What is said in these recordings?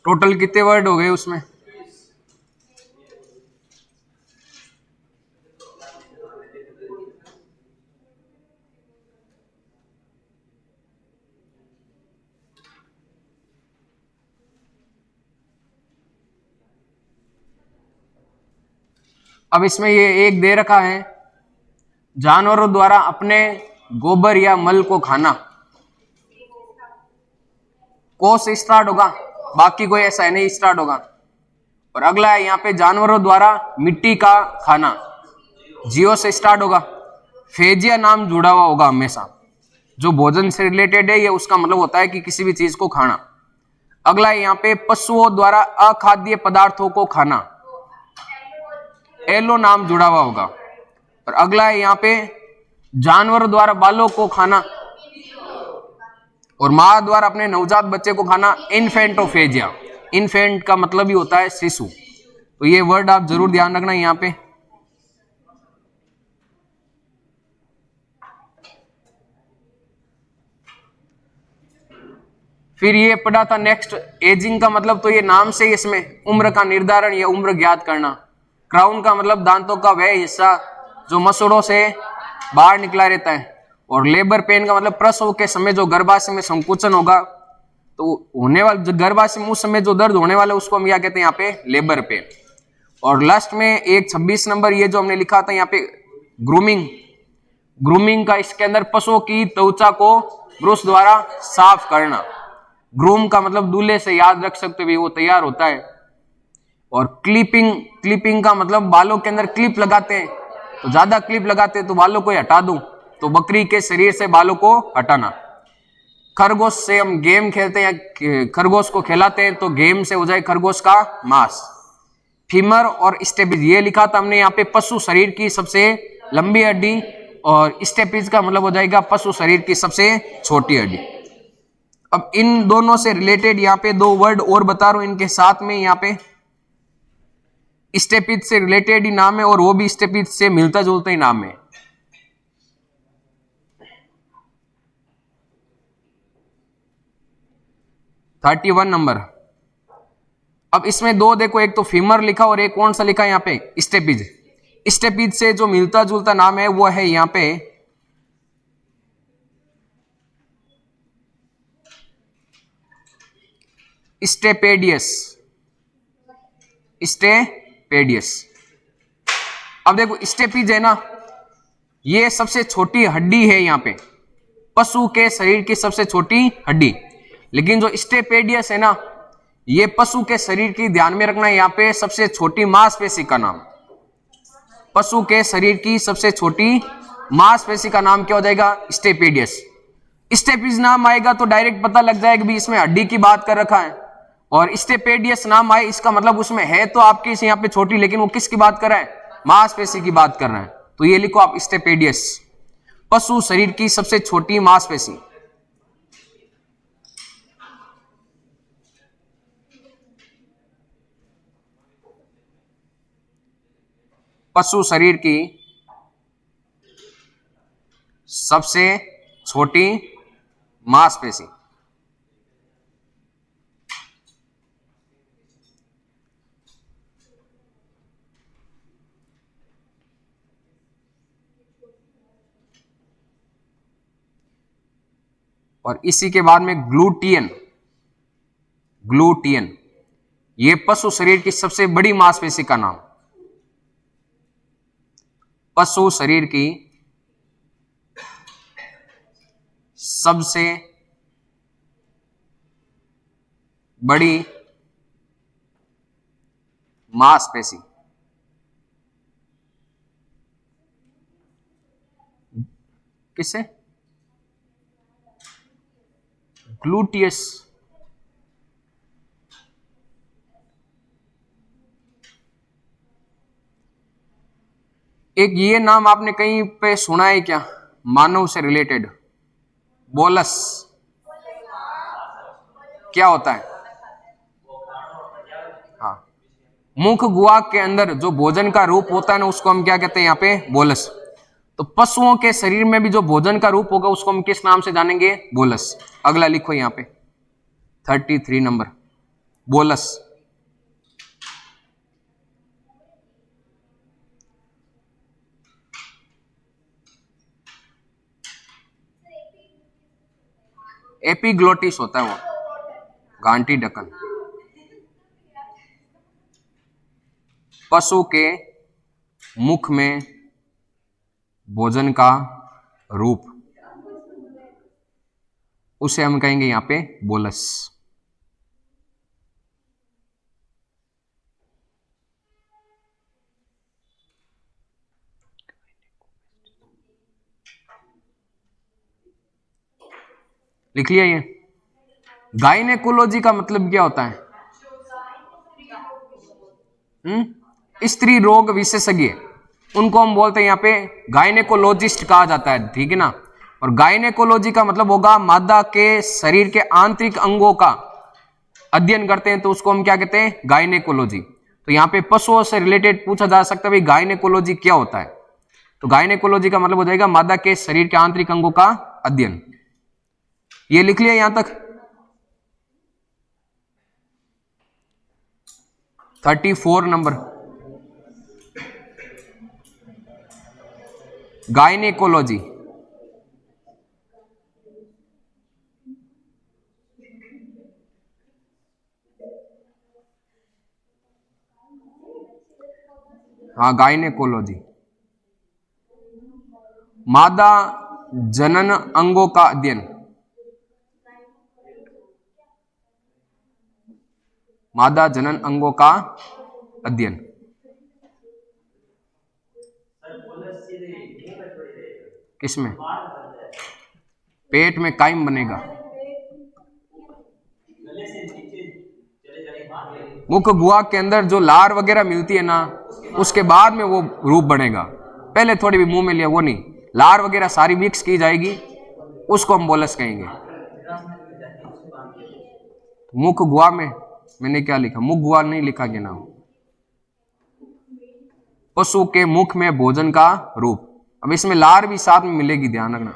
Total कितने word हो गए उसमें? अब इसमें ये एक दे रखा है, जानवरों द्वारा अपने गोबर या मल को खाना। को से स्टार्ट होगा, बाकी कोई ऐसा है नहीं स्टार्ट होगा। और अगला है यहाँ पे जानवरों द्वारा मिट्टी का खाना, जियो से स्टार्ट होगा। फेजिया नाम जुड़ा हुआ होगा हमेशा, जो भोजन से रिलेटेड है ये उसका मतलब होता है कि किसी भी चीज को खाना। अगला है यहाँ पे पशुओं द्वारा अखाद्य पदार्थों को खाना, एलो नाम जुड़ा हुआ होगा। और अगला है यहाँ पे जानवरों द्वारा बालों को खाना और मां द्वारा अपने नवजात बच्चे को खाना, इन्फेंटोफेजिया। इन्फेंट का मतलब ही होता है शिशु, तो ये वर्ड आप जरूर ध्यान रखना यहाँ पे। फिर ये पढ़ा था नेक्स्ट, एजिंग का मतलब, तो ये नाम से इसमें उम्र का निर्धारण या उम्र ज्ञात करना। क्राउन का मतलब दांतों का वह हिस्सा जो मसूड़ों से बाहर निकला रहता है। और लेबर पेन का मतलब प्रसव के समय जो गर्भाशय में संकुचन होगा, तो होने वाला गर्भाशय में उस समय जो दर्द होने वाला उसको हम क्या कहते हैं यहाँ पे, लेबर पेन। और लास्ट में एक 26 नंबर ये जो हमने लिखा था यहाँ पे, ग्रूमिंग। ग्रूमिंग का इसके अंदर पशुओं की त्वचा को ब्रश द्वारा साफ करना। ग्रूम का मतलब दूल्हे से, याद रख सकते हो, वो तैयार होता है। और क्लिपिंग, क्लिपिंग का मतलब बालों के अंदर क्लिप लगाते हैं, तो ज्यादा क्लिप लगाते हैं तो बालों को हटा दूं, तो बकरी के शरीर से बालों को हटाना। खरगोश से हम गेम खेलते हैं या खरगोश को खिलाते हैं, तो गेम से हो जाए खरगोश का मांस। फीमर और स्टेपिज ये लिखा था हमने यहाँ पे, पशु शरीर की सबसे लंबी हड्डी, और स्टेपिज का मतलब हो जाएगा पशु शरीर की सबसे छोटी हड्डी। अब इन दोनों से रिलेटेड यहाँ पे दो वर्ड और बता रहा हूं, इनके साथ में यहाँ पे स्टेपिज से रिलेटेड ही नाम है और वो भी स्टेपिज से मिलता जुलता ही नाम है। Thirty 31 number. अब इसमें दो देखो, एक तो फीमर लिखा और एक कौन सा लिखा है यहाँ पे, स्टेपिज। स्टेपिज से जो मिलता जुलता नाम है वो है यहाँ पे स्टेपेडियस। स्टेपेडियस। अब देखो स्टेपिज है ना, ये सबसे छोटी हड्डी है यहाँ पे, पशु के शरीर की सबसे छोटी हड्डी। लेकिन जो स्टेपेडियस है ना, ये पशु के शरीर की, ध्यान में रखना यहाँ पे, सबसे छोटी मांसपेशी का नाम। पशु के शरीर की सबसे छोटी मांसपेशी का नाम क्या हो जाएगा, स्टेपेडियस। स्टेपिज नाम आएगा तो डायरेक्ट पता लग जाएगा भी इसमें हड्डी की बात कर रखा है। और स्टेपेडियस नाम आए इसका मतलब उसमें है तो आपकी यहाँ पे छोटी, लेकिन वो किसकी बात कर रहा है, मांसपेशी की बात कर रहा है। तो ये लिखो आप स्टेपेडियस, पशु शरीर की सबसे छोटी मांसपेशी। पशु शरीर की सबसे छोटी मांसपेशी। और इसी के बाद में ग्लूटियन। ग्लूटियन ये पशु शरीर की सबसे बड़ी मांसपेशी का नाम। पशु शरीर की सबसे बड़ी मांसपेशी। किससे, ग्लूटियस। एक ये नाम आपने कहीं पे सुना है क्या, मानव से रिलेटेड, बोलस। क्या होता है, हाँ, मुख गुहा के अंदर जो भोजन का रूप होता है ना, उसको हम क्या कहते हैं यहाँ पे, बोलस। तो पशुओं के शरीर में भी जो भोजन का रूप होगा उसको हम किस नाम से जानेंगे, बोलस। अगला लिखो यहाँ पे 33 नंबर। बोलस। एपिग्लोटिस होता है वो, घांटी ढक्कन। पशु के मुख में भोजन का रूप, उसे हम कहेंगे यहां पे बोलस। लिख लिया ये। गायनेकोलॉजी का मतलब क्या होता है? स्त्री रोग विशेषज्ञ, उनको हम बोलते हैं यहाँ पे गायनेकोलॉजिस्ट कहा जाता है, ठीक है ना। और गायनेकोलॉजी का मतलब होगा मादा के शरीर के आंतरिक अंगों का अध्ययन करते हैं, तो उसको हम क्या कहते हैं? गायनेकोलॉजी। तो यहाँ पे पशुओं से रिलेटेड पूछा जा सकता है भाई गायनेकोलॉजी क्या होता है, तो गायनेकोलॉजी का मतलब हो जाएगा मादा के शरीर के आंतरिक अंगों का अध्ययन। ये लिख लिया यहां तक। 34 नंबर, गायनेकोलॉजी। हाँ, गायनेकोलॉजी मादा जनन अंगों का अध्ययन, मादा जनन अंगों का अध्ययन। किसमें? पेट में कायम बनेगा। मुख गुहा के अंदर जो लार वगैरह मिलती है ना, उसके बाद में वो रूप बनेगा। पहले थोड़ी भी मुंह में लिया वो नहीं, लार वगैरह सारी मिक्स की जाएगी, उसको हम बोलस कहेंगे। मुख गुहा में मैंने क्या लिखा? मुख गुहा नहीं लिखा के नाम। पशु के मुख में भोजन का रूप। अब इसमें लार भी साथ में मिलेगी, ध्यान रखना,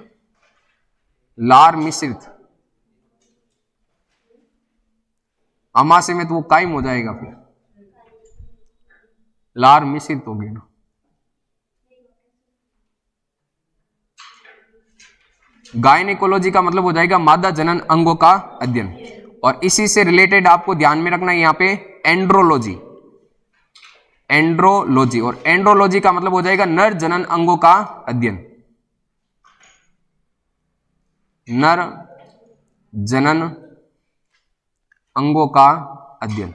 लार मिश्रित। अमाशय में तो वो कायम हो जाएगा, फिर लार मिश्रित होगी ना। गायनेकोलॉजी का मतलब हो जाएगा मादा जनन अंगों का अध्ययन। और इसी से रिलेटेड आपको ध्यान में रखना है यहाँ पे एंड्रोलॉजी, एंड्रोलॉजी। और एंड्रोलॉजी का मतलब हो जाएगा नर जनन अंगों का अध्ययन, नर जनन अंगों का अध्ययन।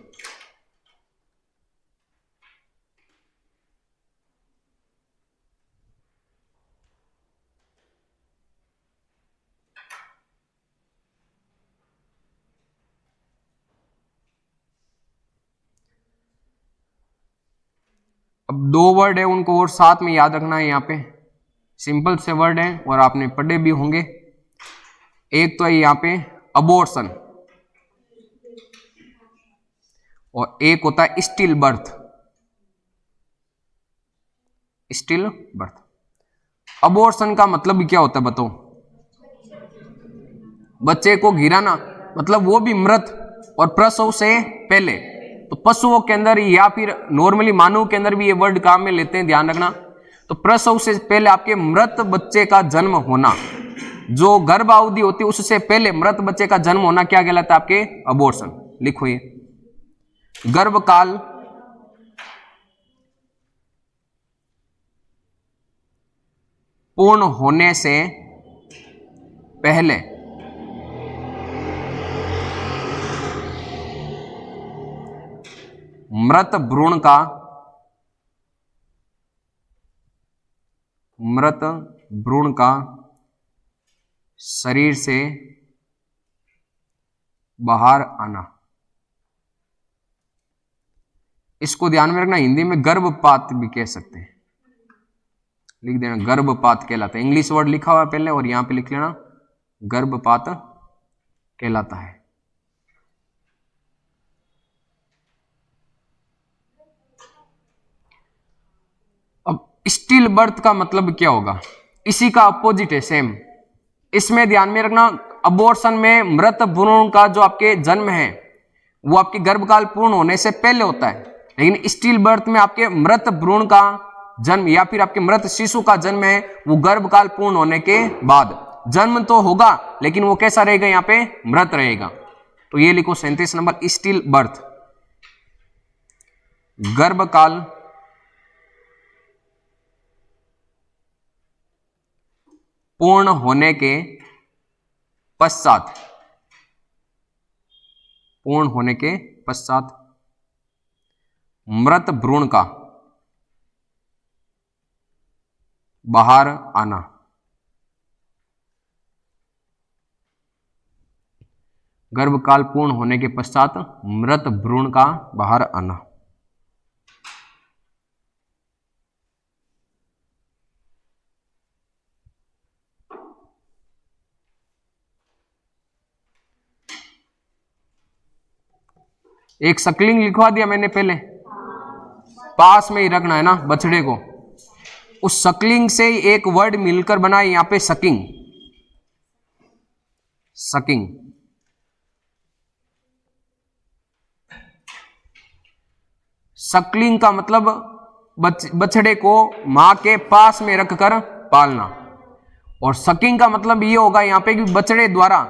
अब 2 वर्ड है, उनको और साथ में याद रखना है। यहाँ पे सिंपल से वर्ड है और आपने पढ़े भी होंगे। एक तो है यहाँ पे अबॉर्शन, और एक होता है still birth, still birth. Abortion का मतलब क्या होता है बताओ? बच्चे को गिराना, मतलब वो भी मृत और प्रसव से पहले। तो पशुओं के अंदर या फिर नॉर्मली मानव के अंदर भी ये वर्ड काम में लेते हैं, ध्यान रखना। तो प्रसव से पहले आपके मृत बच्चे का जन्म होना, जो गर्भ अवधि होती है उससे पहले मृत बच्चे का जन्म होना क्या कहलाता है? आपके अबॉर्शन। लिखो ये, गर्भकाल पूर्ण होने से पहले मृत भ्रूण का शरीर से बाहर आना। इसको ध्यान में रखना, हिंदी में गर्भपात भी कह सकते हैं, लिख देना गर्भपात कहलाता है। इंग्लिश वर्ड लिखा हुआ है पहले और यहां पे लिख लेना गर्भपात कहलाता है। अब स्टिल बर्थ का मतलब क्या होगा? इसी का अपोजिट है सेम। इसमें ध्यान में रखना, अबॉर्शन में मृत भ्रूण का जो आपके जन्म है वो आपके गर्भकाल पूर्ण होने से पहले होता है, लेकिन स्टिल बर्थ में आपके मृत भ्रूण का जन्म या फिर आपके मृत शिशु का जन्म है वो गर्भकाल पूर्ण होने के बाद। जन्म तो होगा लेकिन वो कैसा रहेगा, यहां पे मृत रहेगा। तो ये लिखो 37 नंबर, स्टिल बर्थ, गर्भकाल पूर्ण होने के पश्चात, पूर्ण होने के पश्चात मृत भ्रूण का बाहर आना। गर्भकाल पूर्ण होने के पश्चात मृत भ्रूण का बाहर आना। एक सकलिंग लिखवा दिया मैंने पहले, पास में ही रखना है ना बछड़े को। उस सकलिंग से एक वर्ड मिलकर बना है यहां पे सकिंग, सकिंग। सकलिंग का मतलब बछड़े को मां के पास में रखकर पालना, और सकिंग का मतलब ये होगा यहां पे कि बछड़े द्वारा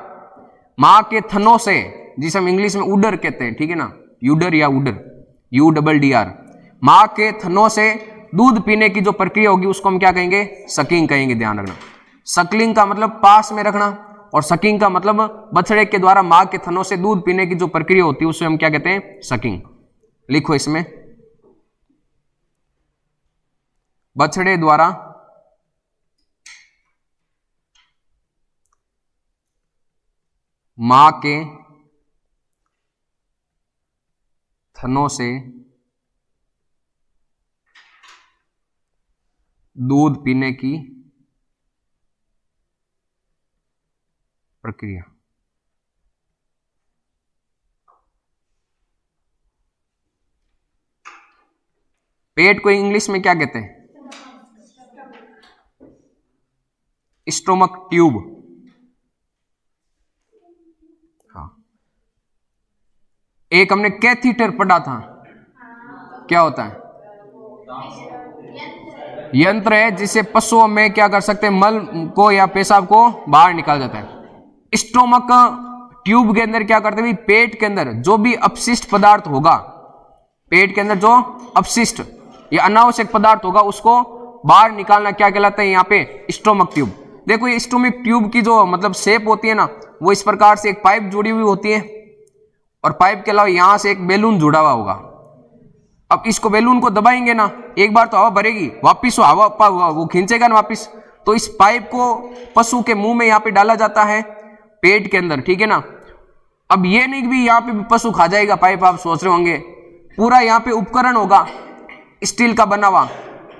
मां के थनों से, जिसे हम इंग्लिश में उडर कहते हैं, ठीक है ना, यूडर या उडर, UDDR, मां के थनों से दूध पीने की जो प्रक्रिया होगी उसको हम क्या कहेंगे, सकिंग कहेंगे, ध्यान रखना। सकलिंग का मतलब पास में रखना, और सकिंग का मतलब बछड़े के द्वारा मां के थनों से दूध पीने की जो प्रक्रिया होती है उसे हम क्या कहते हैं, सकिंग। लिखो इसमें, बछड़े द्वारा मां के थनों से दूध पीने की प्रक्रिया। पेट को इंग्लिश में क्या कहते हैं, स्टोमक ट्यूब। हाँ, एक हमने कैथीटर पढ़ा था, क्या होता है, यंत्र है जिसे पशुओं में क्या कर सकते हैं, मल को या पेशाब को बाहर निकाल जाता है। स्टोमक ट्यूब के अंदर क्या करते हैं, पेट के अंदर जो भी अपशिष्ट पदार्थ होगा, पेट के अंदर जो अपशिष्ट या अनावश्यक पदार्थ होगा उसको बाहर निकालना क्या कहलाता है, यहाँ पे स्टोमक ट्यूब। देखो ये स्टोमक ट्यूब की जो मतलब शेप होती है ना, वो इस प्रकार से एक पाइप जुड़ी हुई होती है, और पाइप के अलावा यहां से एक बैलून जुड़ा हुआ होगा। अब इसको बैलून को दबाएंगे ना, एक बार तो हवा भरेगी, वापिस वो खींचेगा ना वापिस। तो इस पाइप को पशु के मुंह में यहाँ पे डाला जाता है पेट के अंदर, ठीक है ना। अब ये नहीं भी यहाँ पे पशु खा जाएगा पाइप, आप सोच रहे होंगे, पूरा यहाँ पे उपकरण होगा स्टील का बना हुआ,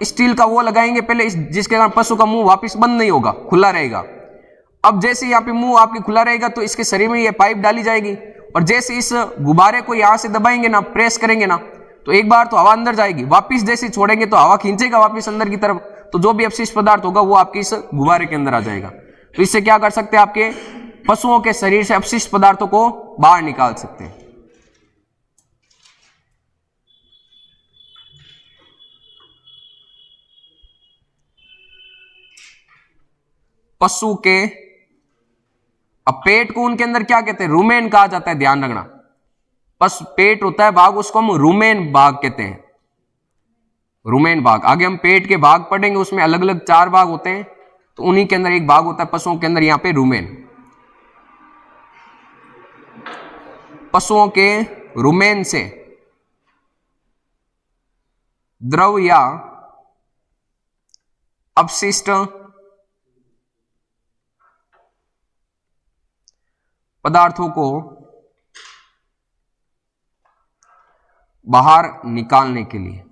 स्टील का वो लगाएंगे पहले जिसके कारण पशु का मुंह वापिस बंद नहीं होगा, खुला रहेगा। अब जैसे यहाँ पे मुंह आपके खुला रहेगा तो इसके शरीर में ये पाइप डाली जाएगी, और जैसे इस गुब्बारे को यहां से दबाएंगे ना, प्रेस करेंगे ना, तो एक बार तो हवा अंदर जाएगी, वापिस जैसे छोड़ेंगे तो हवा खींचेगा वापिस अंदर की तरफ, तो जो भी अपशिष्ट पदार्थ होगा वो आपके इस गुब्बारे के अंदर आ जाएगा। तो इससे क्या कर सकते हैं, आपके पशुओं के शरीर से अपशिष्ट पदार्थों को बाहर निकाल सकते हैं। पशु के, अब पेट को उनके अंदर क्या कहते हैं, रुमेन कहा जाता है, ध्यान रखना। बस पेट होता है भाग, उसको हम रुमेन भाग कहते हैं, रुमेन भाग। आगे हम पेट के भाग पढ़ेंगे, उसमें अलग अलग 4 भाग होते हैं, तो उन्हीं के अंदर एक भाग होता है पशुओं के अंदर यहां पे रुमेन। पशुओं के रुमेन से द्रव या अपशिष्ट पदार्थों को बाहर निकालने के लिए,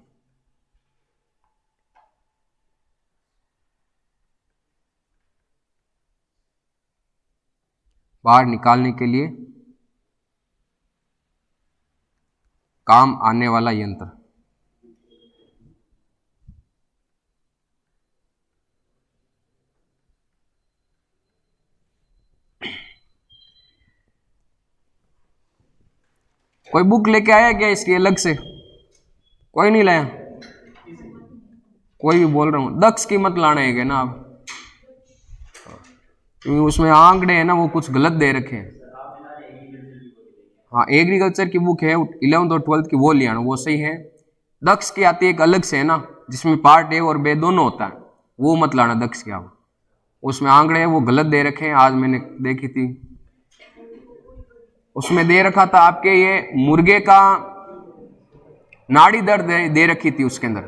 बाहर निकालने के लिए काम आने वाला यंत्र। कोई बुक लेके आया क्या इसकी अलग से? कोई नहीं लाया? कोई भी बोल रहा हूँ, दक्ष की मत लाना है ना आप, क्योंकि उसमें आंकड़े है ना वो कुछ गलत दे रखे हैं। हाँ एग्रीकल्चर की बुक है 11th और 12th की, वो ले आना, वो सही है। दक्ष की आती है एक अलग से है ना, जिसमें पार्ट ए और बे दोनों होता है, वो मत लाना दक्ष की आप, उसमें आंकड़े हैं वो गलत दे रखे हैं। आज मैंने देखी थी, उसमें दे रखा था आपके ये मुर्गे का नाड़ी दर दे रखी थी उसके अंदर,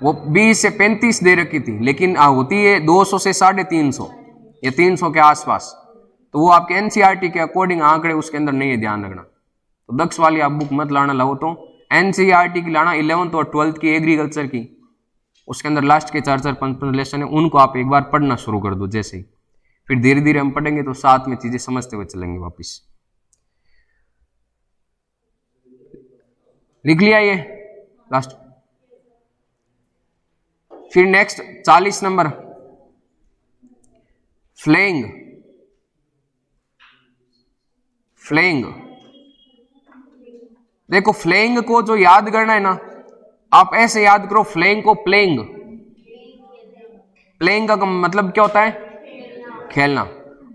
वो 20 से 35 दे रखी थी, लेकिन होती है 200 से 350 या 300 के आसपास। तो वो आपके एनसीईआरटी के अकॉर्डिंग आंकड़े उसके अंदर नहीं है, ध्यान रखना। तो दक्ष वाली आप बुक मत लाना, लाओ तो एनसीईआरटी की लाना, 11th और 12th की एग्रीकल्चर की, उसके अंदर लास्ट के 4-5 लेसन है, उनको आप एक बार पढ़ना शुरू कर दो जैसे ही, फिर धीरे धीरे हम पढ़ेंगे तो साथ में चीजें समझते हुए चलेंगे वापिस। लिख लिया ये लास्ट? फिर नेक्स्ट 40 नंबर फ्लेइंग। फ्लेइंग देखो, फ्लेइंग को जो याद करना है ना, आप ऐसे याद करो फ्लेइंग को प्लेइंग। प्लेइंग का मतलब क्या होता है? खेलना।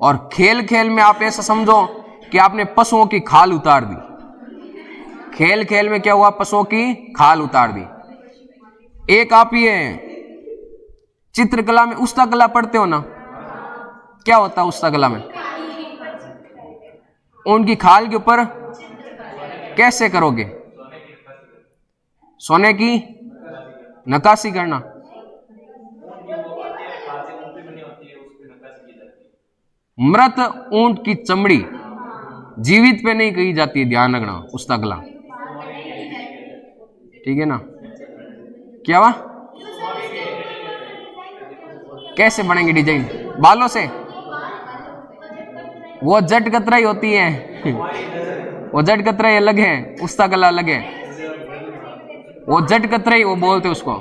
और खेल खेल में आप ऐसा समझो कि आपने पशुओं की खाल उतार दी। खेल खेल में क्या हुआ? पशुओं की खाल उतार दी। एक आप ये चित्रकला में उस्ता कला पढ़ते हो ना, क्या होता है उस्ता कला में? उनकी खाल के ऊपर कैसे करोगे? सोने की नक्काशी करना। मृत ऊंट की चमड़ी जीवित पे नहीं कही जाती है, ध्यान रखना, उस्ता कला, ठीक है ना? क्या हुआ? कैसे बनेंगे डिजाइन? बालों से? वो जट कतराई होती है वो जट कतराई अलग है, उस्ता कला अलग है। वो जट कतराई वो बोलते उसको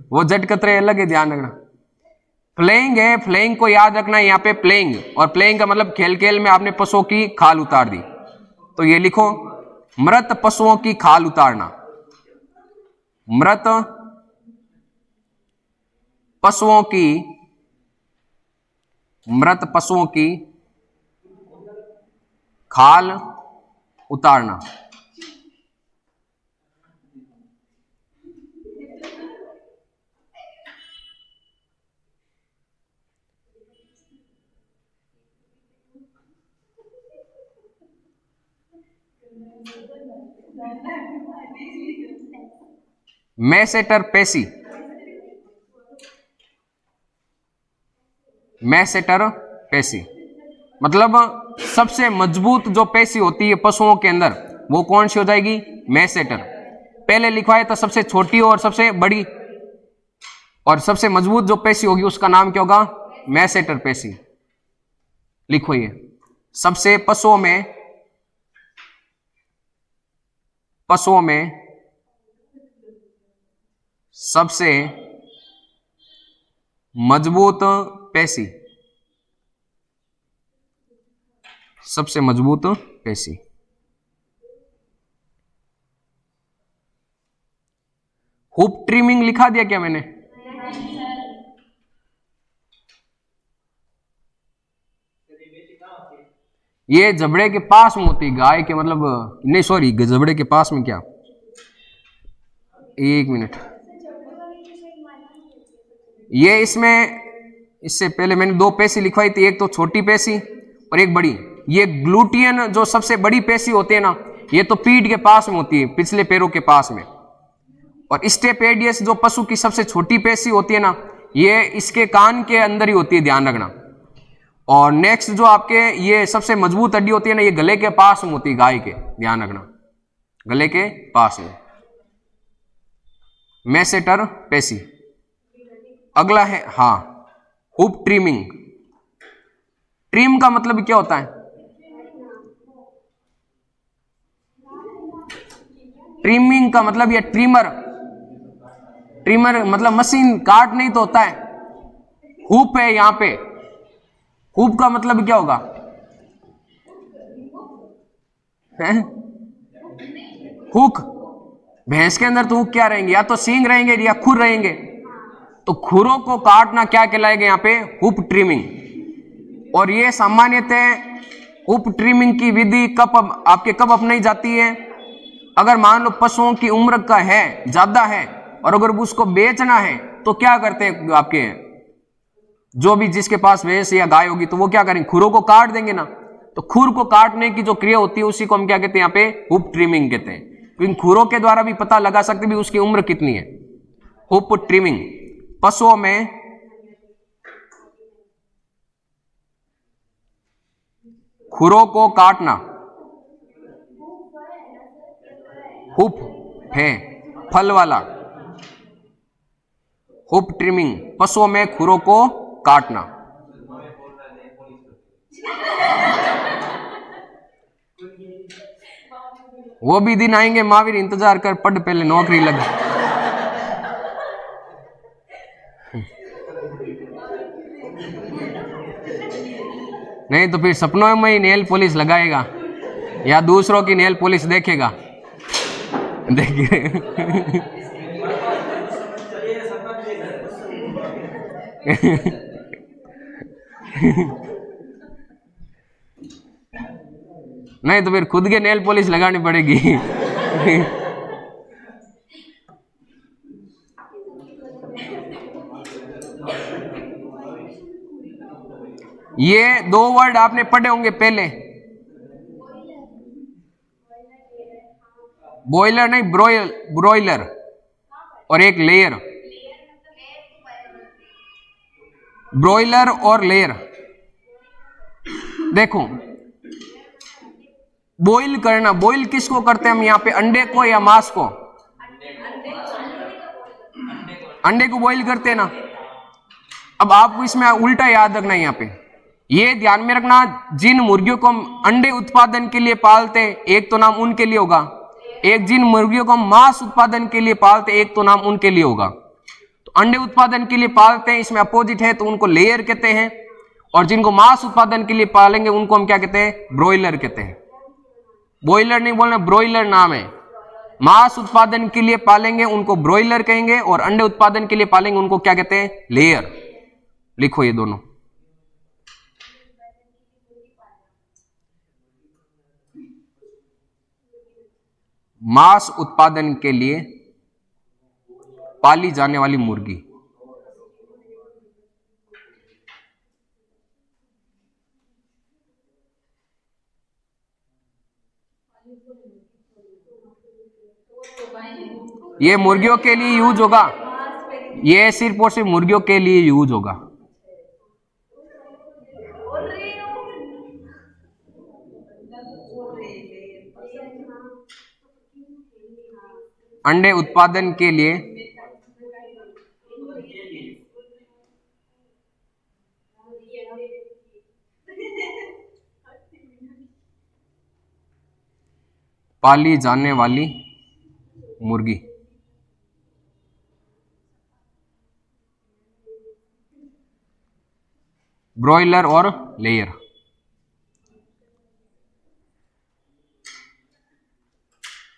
वो जट कतराई अलग है, ध्यान रखना। प्लेइंग है, प्लेइंग को याद रखना है यहाँ पे, प्लेइंग, और प्लेइंग का मतलब खेल खेल में आपने पशुओं की खाल उतार दी। तो ये लिखो, मृत पशुओं की खाल उतारना। मृत पशुओं की, मृत पशुओं की खाल उतारना। मैसेटर पेशी, मैसेटर पेशी मतलब सबसे मजबूत जो पेशी होती है पशुओं के अंदर, वो कौन सी हो जाएगी? मैसेटर। पहले लिखवाए तो सबसे छोटी और सबसे बड़ी, और सबसे मजबूत जो पेशी होगी उसका नाम क्या होगा? मैसेटर पेशी। लिखो ये, सबसे पशुओं में सबसे मजबूत पेशी, सबसे मजबूत पेशी। हुप ट्रिमिंग लिखा दिया क्या मैंने? ये जबड़े के पास में होती, गाय के मतलब नहीं, सॉरी, जबड़े के पास में क्या, एक मिनट, ये इसमें, इससे पहले मैंने दो पेशी लिखवाई थी, एक तो छोटी पेशी और एक बड़ी। ये ग्लूटियन जो सबसे बड़ी पेशी होती है ना, ये तो पीठ के पास में होती है, पिछले पैरों के पास में। और स्टेपेडियस जो पशु की सबसे छोटी पेशी होती है ना, ये इसके कान के अंदर ही होती है, ध्यान रखना। और नेक्स्ट जो आपके ये सबसे मजबूत हड्डी होती है ना, ये गले के पास में होती है गाय के, ध्यान रखना, गले के पास में, मैसेटर पेशी। अगला है हाँ हुप ट्रिमिंग। ट्रिम का मतलब क्या होता है? ट्रिमिंग का मतलब ये ट्रिमर, ट्रिमर मतलब मशीन काट नहीं तो होता है। हुप है यहां पे, हुप का मतलब क्या होगा? हैं? हुक, भैंस के अंदर तो हुक क्या रहेंगे? या तो सींग रहेंगे या खुर रहेंगे। तो खुरों को काटना क्या कहलाएगा यहाँ पे? Hoop trimming. और ये सामान्यतः हुप ट्रिमिंग की विधि कब अपनाई जाती है? अगर मान लो पशुओं की उम्र का है, ज्यादा है, और अगर उसको बेचना है तो क्या करते हैं आपके जो भी जिसके पास भैंस या गाय होगी तो वो क्या करेंगे? खुरों को काट देंगे ना। तो खुर को काटने की जो क्रिया होती है उसी को हम क्या कहते हैं? यहाँ पे हुप ट्रिमिंग कहते हैं। क्योंकि खुरों के द्वारा भी पता लगा सकते भी उसकी उम्र कितनी है। हुप ट्रिमिंग पशुओं में खुरों को काटना, हुप है फल वाला, हुप ट्रिमिंग पशुओं में खुरों को काटना। वो भी दिन आएंगे महावीर, इंतजार कर, पढ़ पहले नौकरी लग। नहीं तो फिर सपनों में ही नेल पॉलिश लगाएगा या दूसरों की नेल पॉलिश देखेगा। देखिए नहीं तो फिर खुद के नेल पॉलिश लगानी पड़ेगी। ये दो वर्ड आपने पढ़े होंगे पहले, बॉयलर नहीं, ब्रोइलर और एक लेयर। ब्रोइलर और लेयर। देखो बॉईल करना, बॉईल किसको करते हैं हम यहाँ पे? अंडे को या मांस को? अंडे को बॉईल करते हैं ना। अब आपको इसमें उल्टा याद रखना है, यहाँ पे ये ध्यान में रखना, जिन मुर्गियों को हम अंडे उत्पादन के लिए पालते हैं एक तो नाम उनके लिए होगा, एक जिन मुर्गियों को हम मांस उत्पादन के लिए पालते हैं एक तो नाम उनके लिए होगा। तो अंडे उत्पादन के लिए पालते हैं इसमें अपोजिट है तो उनको लेयर कहते हैं, और जिनको मांस उत्पादन के लिए पालेंगे उनको हम क्या कहते हैं? ब्रोइलर कहते हैं। बॉयलर नहीं बोलना, ब्रोइलर नाम है। मांस उत्पादन के लिए पालेंगे उनको ब्रोइलर कहेंगे, और अंडे उत्पादन के लिए पालेंगे उनको क्या कहते हैं? लेयर। लिखो ये दोनों। मांस उत्पादन के लिए पाली जाने वाली मुर्गी। ये मुर्गियों के लिए यूज होगा, ये सिर्फ और सिर्फ मुर्गियों के लिए यूज होगा। अंडे उत्पादन के लिए पाली जाने वाली मुर्गी। ब्रोइलर और लेयर।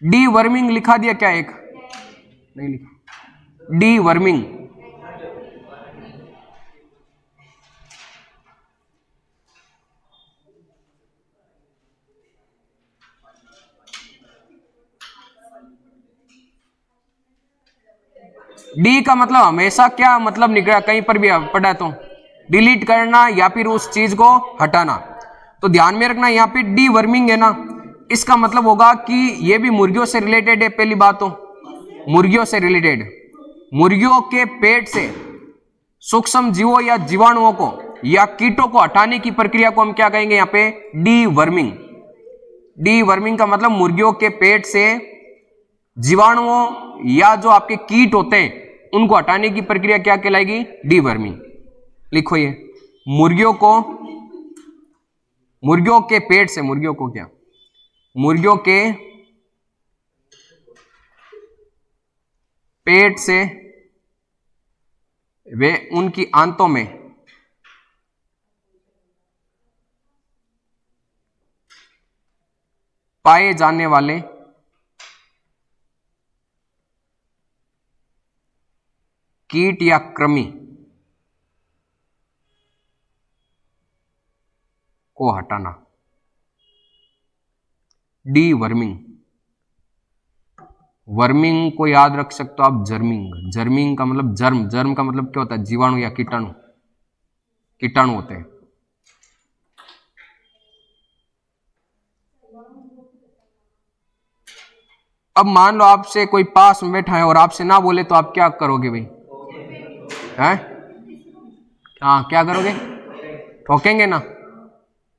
डी वर्मिंग लिखा दिया क्या? एक नहीं लिखा। डी वर्मिंग डी का मतलब हमेशा क्या मतलब निकला, कहीं पर भी पढ़ा तो डिलीट करना या फिर उस चीज को हटाना। तो ध्यान में रखना यहाँ पे डी वर्मिंग है ना, इसका मतलब होगा कि ये भी मुर्गियों से रिलेटेड है। पहली बात तो मुर्गियों से रिलेटेड, मुर्गियों के पेट से सूक्ष्म जीवों या जीवाणुओं को या कीटों को हटाने की प्रक्रिया को हम क्या कहेंगे? यहाँ पे डी वर्मिंग। डी वर्मिंग का मतलब मुर्गियों के पेट से जीवाणुओं या जो आपके कीट होते हैं उनको हटाने की प्रक्रिया क्या कहलाएगी? Deworming. लिखो ये मुर्गियों के पेट से, मुर्गियों को क्या? मुर्गियों के पेट से वे उनकी आंतों में पाए जाने वाले कीट या कृमि को हटाना, डी वर्मिंग। वर्मिंग को याद रख सकते हो आप जर्मिंग। जर्मिंग का मतलब जर्म, जर्म का मतलब क्या होता है? जीवाणु या कीटाणु, कीटाणु होते हैं। अब मान लो आपसे कोई पास में बैठा है और आपसे ना बोले तो आप क्या करोगे भाई? हैं? हाँ, क्या करोगे? ठोकेंगे ना।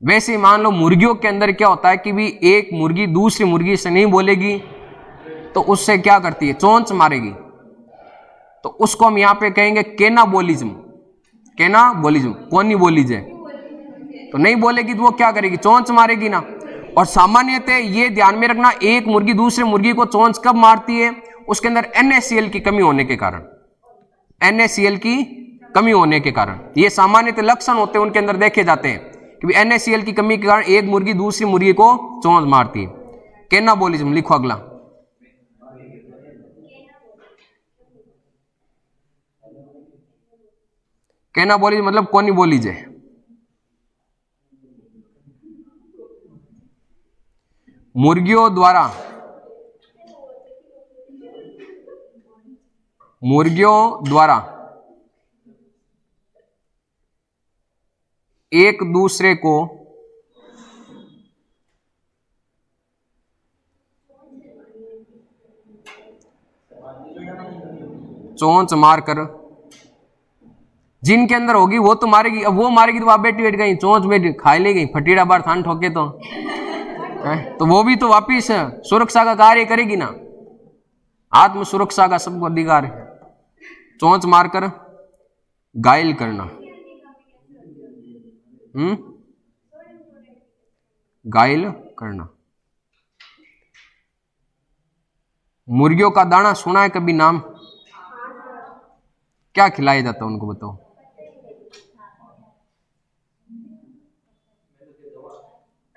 वैसे ही मान लो मुर्गियों के अंदर क्या होता है कि भी एक मुर्गी दूसरी मुर्गी से नहीं बोलेगी तो उससे क्या करती है? चोंच मारेगी। तो उसको हम यहां पे कहेंगे केनाबोलिज्म। केनाबोलिज्म, कोनिबोलिज है। तो नहीं बोलेगी तो वो क्या करेगी? चोंच मारेगी ना। और सामान्यतः ये ध्यान में रखना, एक मुर्गी दूसरे मुर्गी को चोंच कब मारती है? उसके अंदर NaCl की कमी होने के कारण। NaCl की कमी होने के कारण ये सामान्यतः लक्षण होते हैं उनके अंदर देखे जाते हैं कि NaCl की कमी के कारण एक मुर्गी दूसरी मुर्गी को चोंच मारती है। केनाबोलिज्म लिखो अगला। केनाबोलिज्म मतलब कोनिबोलिज है। मुर्गियों द्वारा एक दूसरे को चोंच मारकर, जिनके अंदर होगी वो तो मारेगी। अब वो मारेगी तो आप बैठी बैठ गई चोंच में खा ले गई, फटीड़ा बार थान ठोके तो वो भी तो वापिस सुरक्षा का कार्य करेगी ना। आत्म सुरक्षा का सबको अधिकार है। चोंच मारकर घायल करना, घायल करना। मुर्गियों का दाना सुना है कभी नाम? क्या खिलाया जाता है उनको बताओ?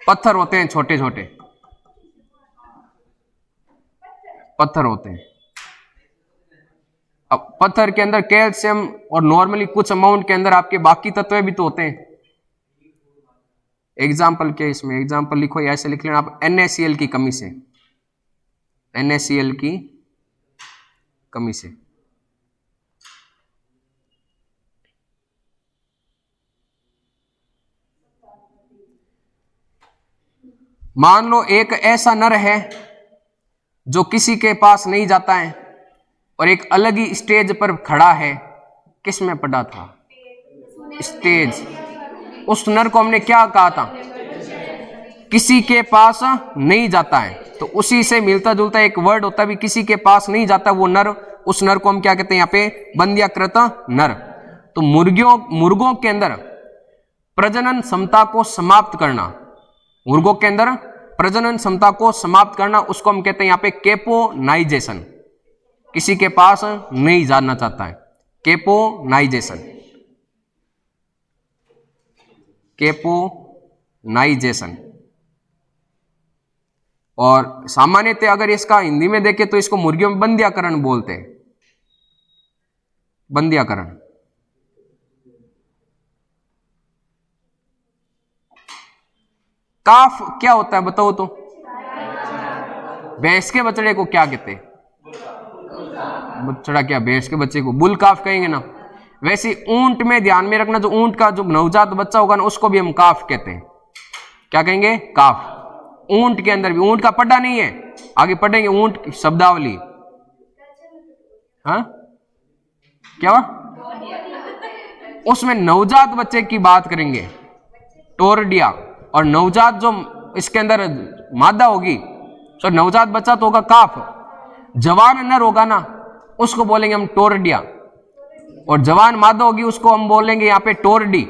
पत्थर होते हैं, छोटे छोटे पत्थर होते हैं। अब पत्थर के अंदर कैल्शियम और नॉर्मली कुछ अमाउंट के अंदर आपके बाकी तत्व भी तो होते हैं। एग्जाम्पल क्या इसमें? एग्जाम्पल लिखो, ऐसे लिख लेना आप, NaCl की कमी से। NaCl की कमी से मान लो एक ऐसा नर है जो किसी के पास नहीं जाता है और एक अलग ही स्टेज पर खड़ा है। किस में पढ़ा था? स्टेज। उस नर को हमने क्या कहा था? किसी के पास नहीं जाता है। तो उसी से मिलता जुलता एक वर्ड होता है भी, किसी के पास नहीं जाता वो नर। उस नर को हम क्या कहते हैं? यहाँ पे बंध्याकृत नर। तो मुर्गों के अंदर प्रजनन क्षमता को समाप्त करना, मुर्गों के अंदर प्रजनन क्षमता को समाप्त करना, उसको हम कहते हैं यहाँ पे केपोनाइजेशन। किसी के पास नहीं जाना चाहता है, केपोनाइजेशन। केपोनाइजेशन। और सामान्यतः अगर इसका हिंदी में देखें तो इसको मुर्गियों में बंध्याकरण बोलते हैं। बंध्याकरण। काफ क्या होता है बताओ तो? भैंस के बछड़े को क्या कहते हैं? बछड़ा क्या? भैंस के बच्चे को बुल काफ कहेंगे ना। वैसे ऊंट में ध्यान में रखना, जो ऊंट का जो नवजात बच्चा होगा ना उसको भी हम काफ कहते हैं। क्या कहेंगे? काफ। ऊंट के अंदर भी, ऊंट का पढ़ा नहीं है, आगे पढ़ेंगे ऊंट की शब्दावली। हाँ क्या हुआ? उसमें नवजात बच्चे की बात करेंगे, टोरडिया। और नवजात जो इसके अंदर मादा होगी, तो नवजात बच्चा तो होगा काफ। जवान नर होगा ना उसको बोलेंगे हम टोरडिया, और जवान मादा होगी उसको हम बोलेंगे यहाँ पे टोरडी।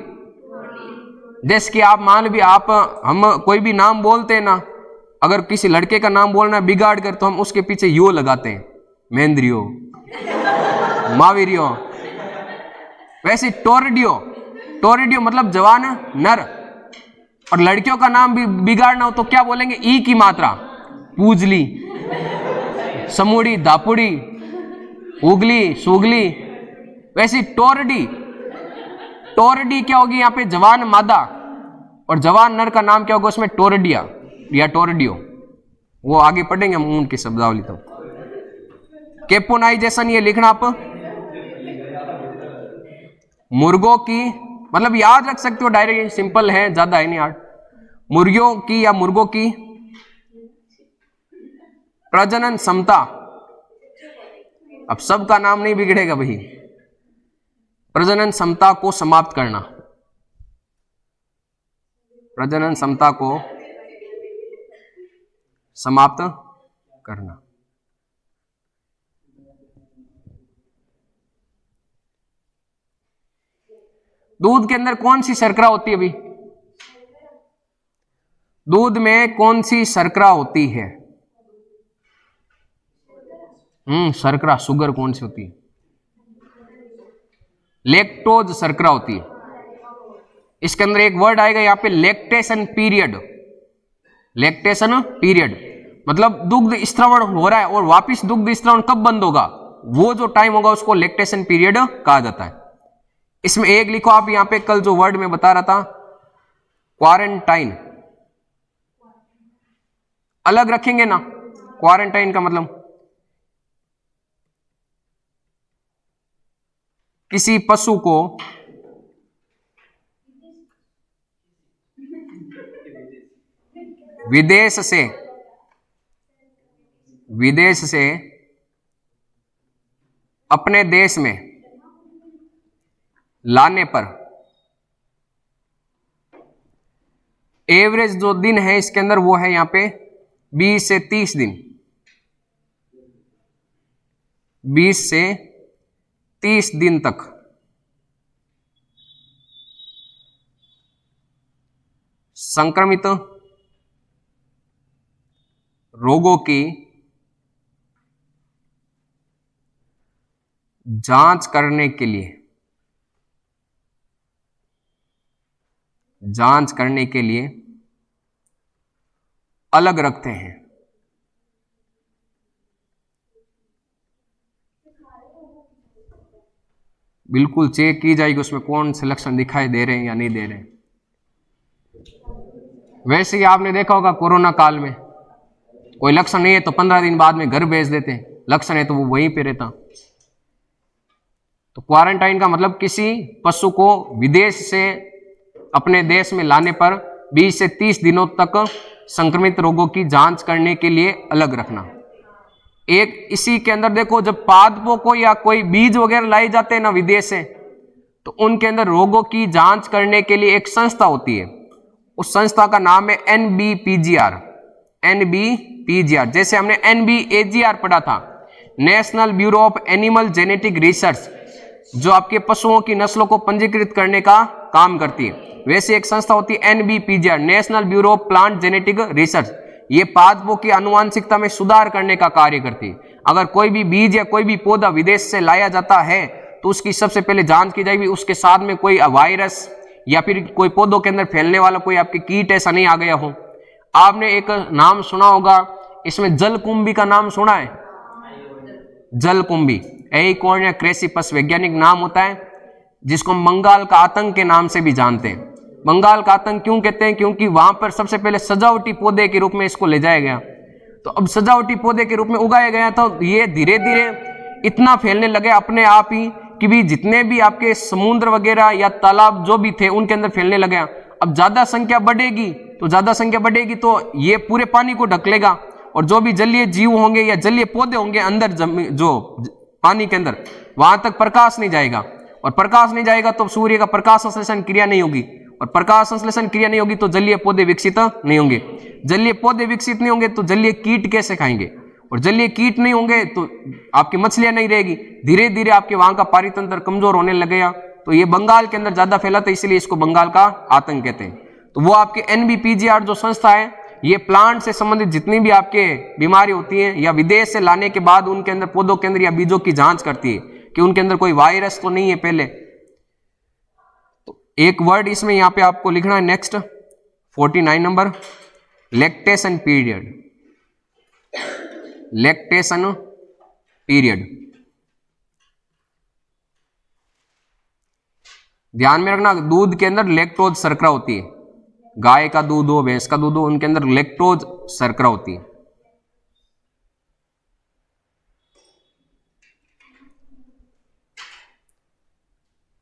जैसे कि आप मान भी हम कोई भी नाम बोलते हैं ना, अगर किसी लड़के का नाम बोलना बिगाड़ कर तो हम उसके पीछे यो लगाते हैं, महेंद्रियो, मावीरियो। वैसे टोरडियो, टोरडियो मतलब जवान नर। और लड़कियों का नाम भी बिगाड़ना हो तो क्या बोलेंगे? ई की मात्रा, पूजली, समूड़ी, दापुड़ी, उगली, सूगली। वैसी टोरडी, टोरडी क्या होगी यहाँ पे? जवान मादा, और जवान नर का नाम क्या होगा उसमें? टोरडिया या टोरडियो। वो आगे पढ़ेंगे हम उनकी शब्दावली। तो केपोनाइजेशन ये लिखना आप, मुर्गों की, मतलब याद रख सकते हो डायरेक्ट, सिंपल है, ज्यादा है नहीं हार्ड। मुर्गियों की या मुर्गों की प्रजनन क्षमता, अब सबका नाम नहीं बिगड़ेगा भाई, प्रजनन क्षमता को समाप्त करना, प्रजनन क्षमता को समाप्त करना। दूध के अंदर कौन सी शर्करा होती है अभी? दूध में कौन सी शर्करा होती है? शर्करा, शुगर कौन सी होती है? लैक्टोज शर्करा होती है। इसके अंदर एक वर्ड आएगा यहाँ पे, लैक्टेशन पीरियड। लैक्टेशन पीरियड मतलब दुग्ध स्त्रवण हो रहा है और वापिस दुग्ध स्त्रवण कब बंद होगा, वो जो टाइम होगा उसको लैक्टेशन पीरियड कहा जाता है। इसमें एक लिखो आप यहां पे, कल जो वर्ड में बता रहा था, क्वारंटाइन, अलग रखेंगे ना। क्वारंटाइन का मतलब किसी पशु को विदेश से अपने देश में लाने पर एवरेज जो दिन है इसके अंदर वो है यहां पे 20 से 30 दिन, 20 से 30 दिन तक संक्रमित रोगों की जांच करने के लिए अलग रखते हैं। बिल्कुल चेक की जाएगी उसमें कौन से लक्षण दिखाई दे रहे हैं या नहीं दे रहे हैं। वैसे ही आपने देखा होगा कोरोना काल में कोई लक्षण नहीं है तो 15 दिन बाद में घर भेज देते हैं, लक्षण है तो वो वहीं पे रहता। तो क्वारंटाइन का मतलब किसी पशु को विदेश से अपने देश में लाने पर 20 से 30 दिनों तक संक्रमित रोगों की जांच करने के लिए अलग रखना। एक इसी के अंदर देखो, जब पादपों को या कोई बीज वगैरह लाए जाते हैं ना विदेश से, तो उनके अंदर रोगों की जांच करने के लिए एक संस्था होती है, उस संस्था का नाम है NBPGR। NBPGR जैसे हमने NBAGR पढ़ा था, national bureau of animal genetic research, जो आपके पशुओं की नस्लों को पंजीकृत करने का काम करती है, वैसे एक संस्था होती है NBPGR, national bureau of plant genetic research. ये पादपों की आनुवांशिकता में सुधार करने का कार्य करती है। अगर कोई भी बीज या कोई भी पौधा विदेश से लाया जाता है तो उसकी सबसे पहले जांच की जाएगी, उसके साथ में कोई वायरस या फिर कोई पौधों के अंदर फैलने वाला कोई आपके कीट ऐसा नहीं आ गया हो। आपने एक नाम सुना होगा इसमें, जलकुंभी का नाम सुना है? जलकुंभी एइकोर्निया क्रेसिपस वैज्ञानिक नाम होता है, जिसको बंगाल का आतंक के नाम से भी जानते हैं। बंगाल का आतंक क्यों कहते हैं? क्योंकि वहां पर सबसे पहले सजावटी पौधे के रूप में इसको ले जाया गया। तो अब सजावटी पौधे के रूप में उगाया गया तो ये धीरे धीरे इतना फैलने लगे अपने आप ही कि भी जितने भी आपके समुद्र वगैरह या तालाब जो भी थे उनके अंदर फैलने लगे। अब ज्यादा संख्या बढ़ेगी तो ये पूरे पानी को ढक लेगा, और जो भी जलीय जीव होंगे या जलीय पौधे होंगे अंदर जो पानी के अंदर, वहां तक प्रकाश नहीं जाएगा, और प्रकाश नहीं जाएगा तो सूर्य का प्रकाश संश्लेषण क्रिया नहीं होगी, और प्रकाश संश्लेषण क्रिया नहीं होगी तो जलीय पौधे विकसित नहीं होंगे। जलीय पौधे विकसित नहीं होंगे तो जलीय कीट कैसे खाएंगे, और जलीय कीट नहीं होंगे तो आपकी मछलियां नहीं रहेगी। धीरे धीरे आपके वहां का पारितंत्र कमजोर होने लगेगा। तो ये बंगाल के अंदर ज्यादा फैला था, इसलिए इसको बंगाल का आतंक कहते हैं। तो वो आपके NBPGR जो संस्था है, ये प्लांट से संबंधित जितनी भी आपके बीमारी होती है या विदेश से लाने के बाद उनके अंदर पौधों के अंदर या बीजों की जांच करती है कि उनके अंदर कोई वायरस तो नहीं है पहले। तो एक वर्ड इसमें यहां पे आपको लिखना है next 49 number, lactation period. Lactation period. ध्यान में रखना, दूध के अंदर लैक्टोज शर्करा होती है। गाय का दूध हो, भैंस का दूध हो, उनके अंदर लैक्टोज शर्करा होती है।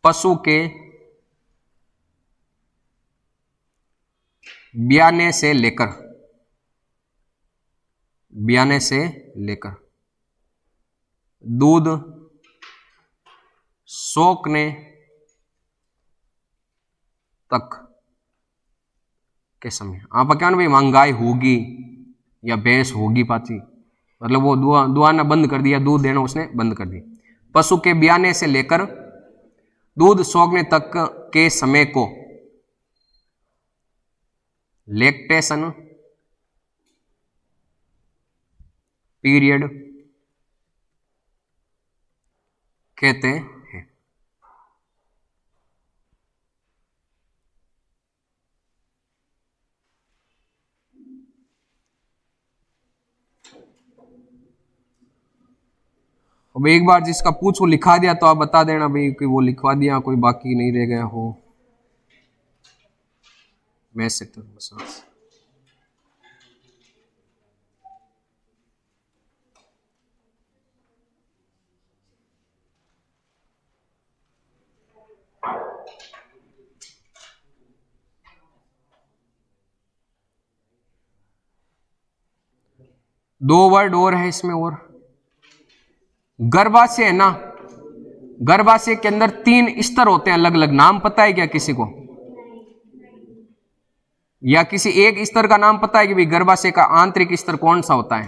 पशु के ब्याने से लेकर दूध सोखने तक के समय। आप क्या ना भाई, महंगाई होगी या भैंस होगी पाची, मतलब वो दुआना बंद कर दिया, दूध देना उसने बंद कर दिया। पशु के ब्याने से लेकर दूध सोखने तक के समय को लैक्टेशन पीरियड कहते हैं। अब एक बार जिसका पूछो लिखा दिया तो आप बता देना भाई कि वो लिखवा दिया, कोई बाकी नहीं रह गया हो। मैसेज तो बस। दो वर्ड और है इसमें, और गर्भाशय है ना, गर्भाशय के अंदर 3 स्तर होते हैं अलग अलग। नाम पता है क्या किसी को, या किसी एक स्तर का नाम पता है कि भाई गर्भाशय का आंतरिक स्तर कौन सा होता है?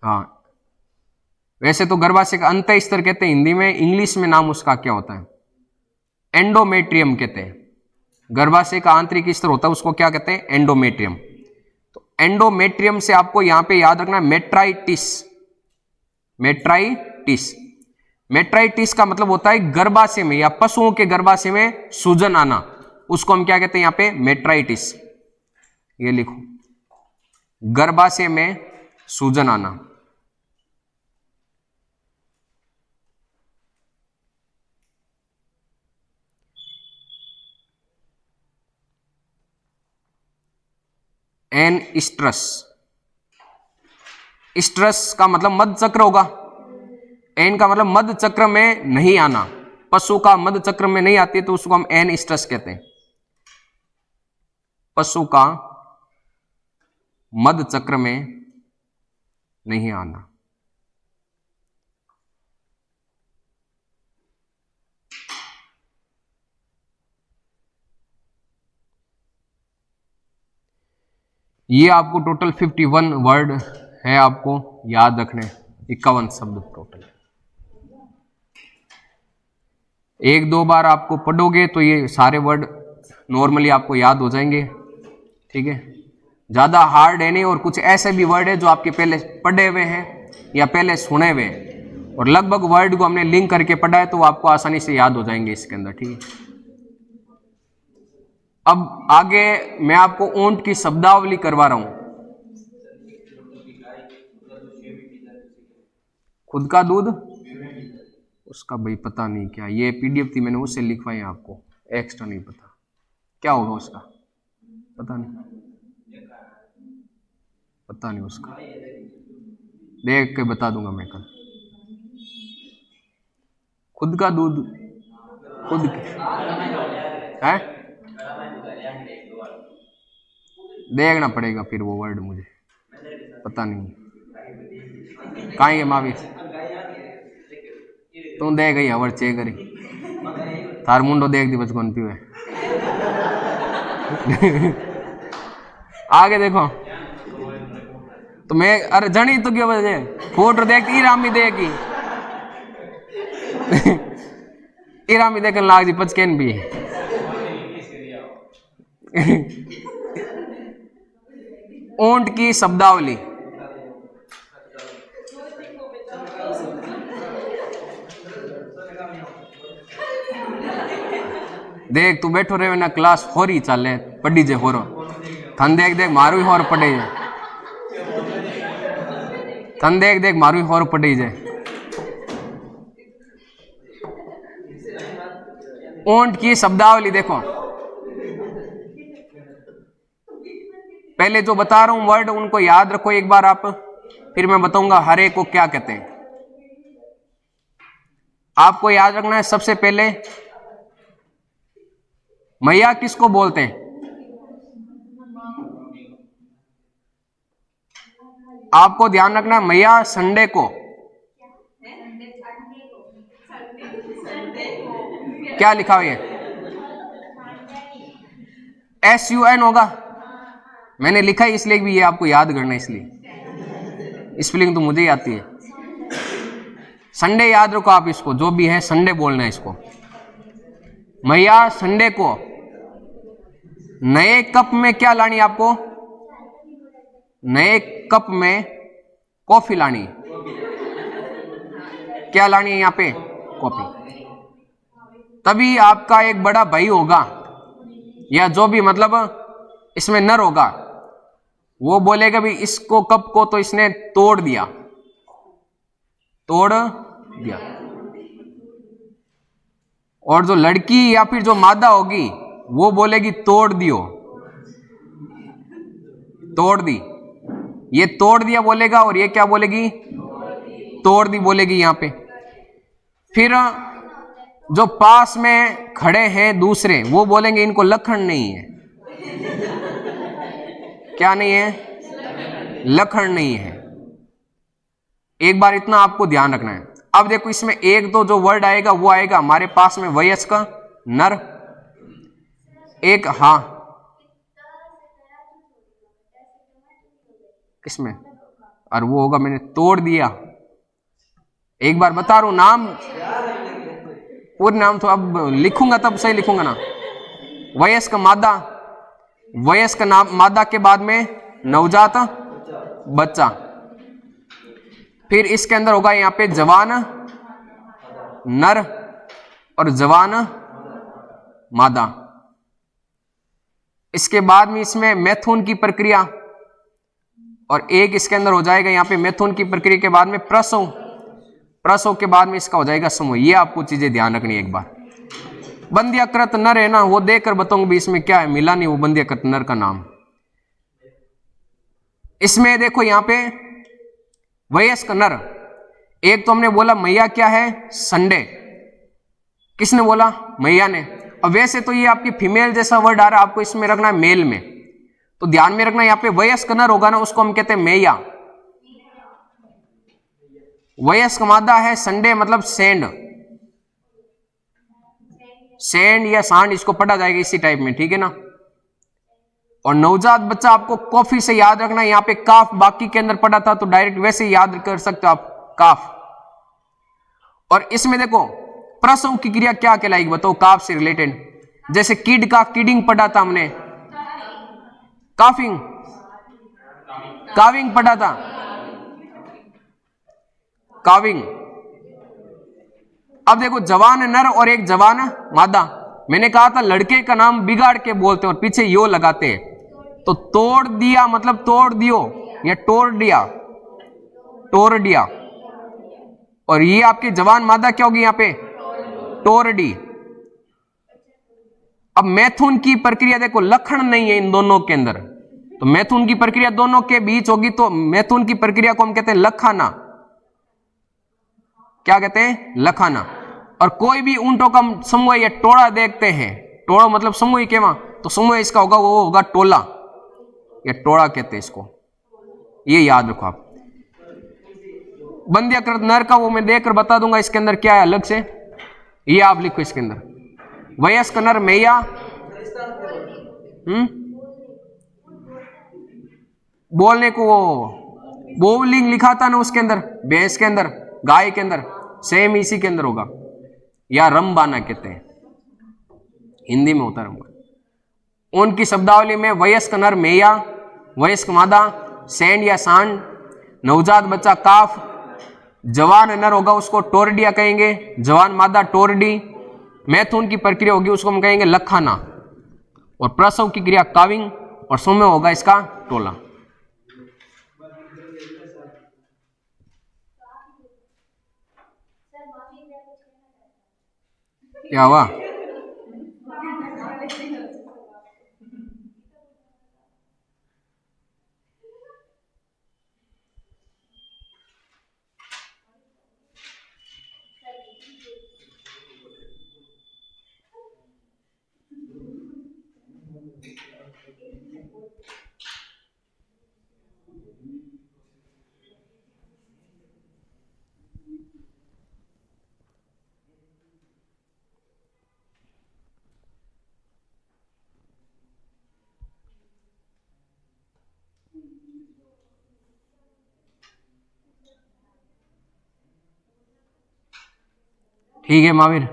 हाँ, वैसे तो गर्भाशय का अंत स्तर कहते हैं हिंदी में, इंग्लिश में नाम उसका क्या होता है? एंडोमेट्रियम कहते हैं। गर्भाशय का आंतरिक स्तर होता है उसको क्या कहते हैं? एंडोमेट्रियम। तो एंडोमेट्रियम से आपको यहां पे याद रखना मेट्राइटिस। मेट्राइटिस का मतलब होता है गर्भाशय में या पशुओं के गर्भाशय में सूजन आना, उसको हम क्या कहते हैं यहां पे? मेट्राइटिस। ये लिखो, गर्भाशय में सूजन आना। एन स्ट्रस का मतलब मध्य चक्र होगा। एन का मतलब मध्य चक्र में नहीं आना, पशु का मध्य चक्र में नहीं आती है तो उसको हम एन स्ट्रस कहते हैं। पशु का मध्य चक्र में नहीं आना। ये आपको टोटल 51 वर्ड है आपको याद रखने, 51 शब्द टोटल। एक दो बार आपको पढ़ोगे तो ये सारे वर्ड नॉर्मली आपको याद हो जाएंगे, ठीक है। ज़्यादा हार्ड है नहीं, और कुछ ऐसे भी वर्ड है जो आपके पहले पढ़े हुए हैं या पहले सुने हुए हैं, और लगभग वर्ड को हमने लिंक करके पढ़ा है तो वो आपको आसानी से याद हो जाएंगे इसके अंदर, ठीक है। अब आगे मैं आपको ऊंट की शब्दावली करवा रहा हूं। खुद का दूध, उसका भाई पता नहीं क्या, ये पीडीएफ थी मैंने उससे लिखवाई आपको, एक्स्ट्रा नहीं पता क्या होगा उसका, पता नहीं उसका, देख के बता दूंगा मैं कल। खुद का दूध, खुद है, देखना पड़ेगा फिर वो वर्ड, मुझे पता नहीं कहाँ है मावी। तू देख गई हवर चेक करी थार मुंडो देख दी बचपन पीवे। आगे देखो तो मैं, अरे जनी तो क्या वजह फोटो देखती रामी देखी इरामी देखने लाग जी पचकेन भी। ऊंट की शब्दावली, देख तू बैठो रहे ना, क्लास हो रही चाले पढ़ी जे होरो, थन देख देख मारू ही होर पढ़े जे। तन देख देख मारू और पड़ी जाए। ऊंट की शब्दावली देखो, पहले जो बता रहा हूं वर्ड उनको याद रखो एक बार आप, फिर मैं बताऊंगा हरे को क्या कहते हैं। आपको याद रखना है सबसे पहले मैया किसको बोलते हैं? आपको ध्यान रखना है मैया संडे को क्या लिखा हुआ है? SUN होगा, मैंने लिखा है इसलिए भी ये आपको याद करना है, इसलिए स्पेलिंग तो मुझे ही आती है। संडे याद रखो आप, इसको जो भी है संडे बोलना है इसको। मैया संडे को नए कप में क्या लानी आपको? नए कप में कॉफी लानी। क्या लानी है यहां पे? कॉफी। तभी आपका एक बड़ा भाई होगा या जो भी मतलब इसमें नर होगा, वो बोलेगा भी इसको कप को तो इसने तोड़ दिया, तोड़ दिया। और जो लड़की या फिर जो मादा होगी वो बोलेगी तोड़ दियो, तोड़ दी। ये तोड़ दिया बोलेगा और ये क्या बोलेगी? तोड़ दी बोलेगी यहां पे। फिर जो पास में खड़े हैं दूसरे वो बोलेंगे इनको लखन नहीं है। क्या नहीं है? लखन नहीं है। एक बार इतना आपको ध्यान रखना है। अब देखो इसमें एक दो जो वर्ड आएगा वो आएगा हमारे पास में वयस्क नर, एक हाँ किसमें, और वो होगा मैंने तोड़ दिया। एक बार बता रहा हूं नाम, पूरे नाम तो अब लिखूंगा तब सही लिखूंगा ना। वयस्क मादा, वयस्क मादा के बाद में नवजात बच्चा, फिर इसके अंदर होगा यहां पे जवान नर और जवान मादा। इसके बाद में इसमें मैथुन की प्रक्रिया, और एक इसके अंदर हो जाएगा यहां पे मैथुन की प्रक्रिया के बाद में प्रसव, प्रसव के बाद में इसका हो जाएगा समूह। ये आपको चीजें ध्यान रखनी है। एक बार बंध्याकृत नर है ना, वो देखकर बताऊंगा भी इसमें क्या है, मिला नहीं वो बंध्याकृत नर का नाम। इसमें देखो यहां पे वयस्क नर, एक तो हमने बोला मैया क्या है? संडे। किसने बोला? मैया ने। अब वैसे तो ये आपकी फीमेल जैसा वर्ड आ रहा है, आपको इसमें रखना है मेल में, तो ध्यान में रखना यहां पे वयस्क नर होगा ना उसको हम कहते हैं मैया। वयस्क मादा है संडे मतलब सेंड, सेंड या सांड इसको पढ़ा जाएगा इसी टाइप में, ठीक है ना। और नवजात बच्चा आपको कॉफी से याद रखना, यहां पे काफ बाकी के अंदर पढ़ा था तो डायरेक्ट वैसे ही याद कर सकते हो आप, काफ। और इसमें देखो प्रसव की क्रिया क्या कहलाएगी बताओ काफ से रिलेटेड? जैसे किड का किडिंग पढ़ा था हमने, काफिंग, काविंग पढ़ा था, काविंग। अब देखो जवान नर और एक जवान मादा, मैंने कहा था लड़के का नाम बिगाड़ के बोलते और पीछे यो लगाते हैं, तो तोड़ दिया मतलब तोड़ दियो या तोड़ दिया, तोड़ दिया। और ये आपकी जवान मादा क्या होगी यहां पे? तोरडी। अब मैथुन की प्रक्रिया देखो लखन नहीं है इन दोनों के अंदर, तो मैथुन की प्रक्रिया दोनों के बीच होगी, तो मैथुन की प्रक्रिया को हम कहते हैं लखाना। क्या कहते हैं? लखाना। और कोई भी ऊंटों का समूह या टोला देखते हैं, टोड़ा मतलब समूह ही केवा, तो समूह इसका होगा वो होगा टोला या टोड़ा कहते हैं इसको, ये याद रखो आप। बंध्याकृत नर का वो मैं देखकर बता दूंगा इसके अंदर क्या है अलग से, ये आप लिखो इसके अंदर। वयस्क नर मैया, बोलने को बोलिंग लिखा था ना उसके अंदर, भैंस के अंदर, गाय के अंदर, सेम इसी के अंदर होगा, या रमबाना कहते हैं हिंदी में होता है रमबाना। उनकी शब्दावली में वयस्क नर मैया, वयस्क मादा सैंड या सांड, नवजात बच्चा काफ, जवान नर होगा उसको टोरडिया कहेंगे, जवान मादा टोरडी, मैथुन की प्रक्रिया होगी उसको हम कहेंगे लखाना, और प्रसव की क्रिया काविंग, और समय होगा इसका टोला। क्या हुआ? ठीक है महावीर।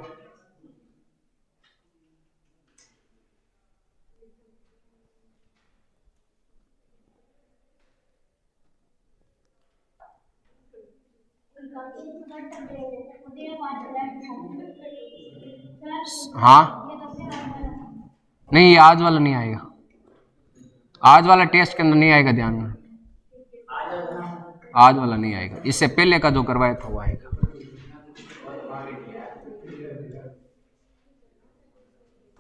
हाँ नहीं, आज वाला नहीं आएगा, आज वाला टेस्ट के अंदर नहीं आएगा, ध्यान में, आज वाला नहीं आएगा, इससे पहले का जो करवाया था वो आएगा।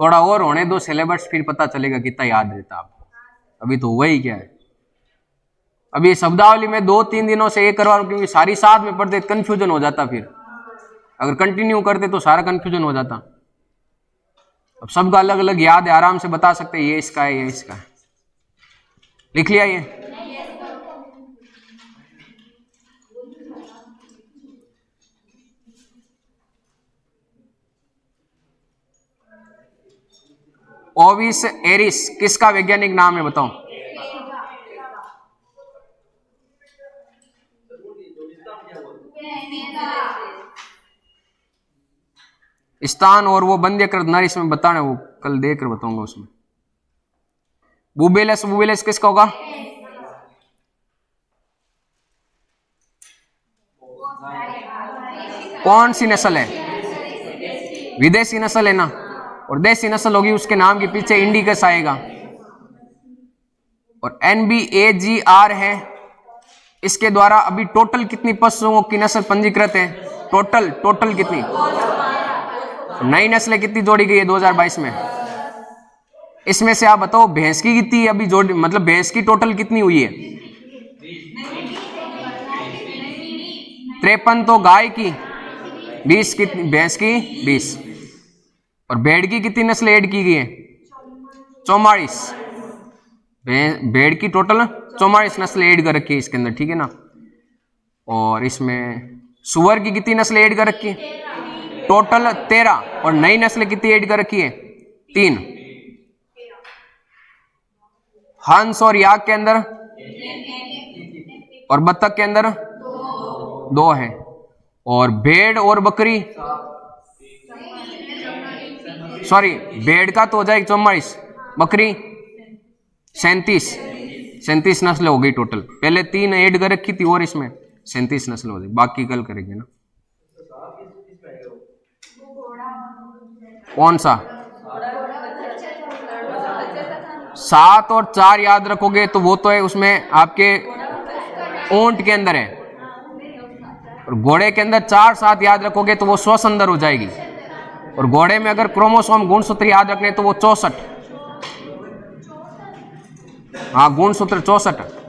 थोड़ा और होने दो सिलेबस, फिर पता चलेगा कितना याद रहता आपको। अभी तो वही क्या है, अभी शब्दावली में 2-3 दिनों से ये करवा रहा हूं, क्योंकि सारी साथ में पढ़ते कंफ्यूजन हो जाता, फिर अगर कंटिन्यू करते तो सारा कंफ्यूजन हो जाता। अब सबका अलग अलग याद है, आराम से बता सकते हैं ये इसका है, ये इसका है। लिख लिया ये? ओविस एरिस किसका वैज्ञानिक नाम है, बताओ? स्थान और वो बंध्यकृत नर इसमें बताना, वो कल देख कर बताऊंगा उसमें। बुबेलस, बुबेलस किसका होगा? कौन सी नस्ल है? विदेशी नस्ल है ना, और देसी नस्ल होगी उसके नाम के पीछे इंडिकस आएगा। और NBAGR है, इसके द्वारा अभी टोटल कितनी पशुओं की नस्ल पंजीकृत है? टोटल कितनी? नई नस्लें कितनी जोड़ी गई है 2022 में? इसमें से आप बताओ भैंस की कितनी अभी जोड़ी, मतलब भैंस की टोटल कितनी हुई है? 53। तो गाय की 20, कितनी भैंस की? 20। और भेड़ की कितनी नस्ल ऐड की गई है? 44। भेड़ की टोटल 44 नस्ल ऐड कर रखी है इसके अंदर, ठीक है ना। और इसमें सुअर की कितनी नस्ल ऐड कर रखी है? टोटल 13। और नई नस्ल कितनी ऐड कर रखी है? 3। हंस और याक के अंदर और बत्तख के अंदर 2 है। और भेड़ और बकरी, सॉरी भेड़ का तो हो जाएगा 44, बकरी 37 नस्ल हो गई टोटल। पहले 3 ऐड कर रखी थी और इसमें 37 नस्ल हो गई, बाकी कल करेंगे ना। कौन सा? 7 और 4 याद रखोगे तो वो तो है उसमें आपके ऊंट के अंदर है, और घोड़े के अंदर 4-7 याद रखोगे तो वो श्वसंदर हो जाएगी। और घोड़े में अगर क्रोमोसोम गुणसूत्र याद रखने तो वो 64, हाँ गुणसूत्र 64।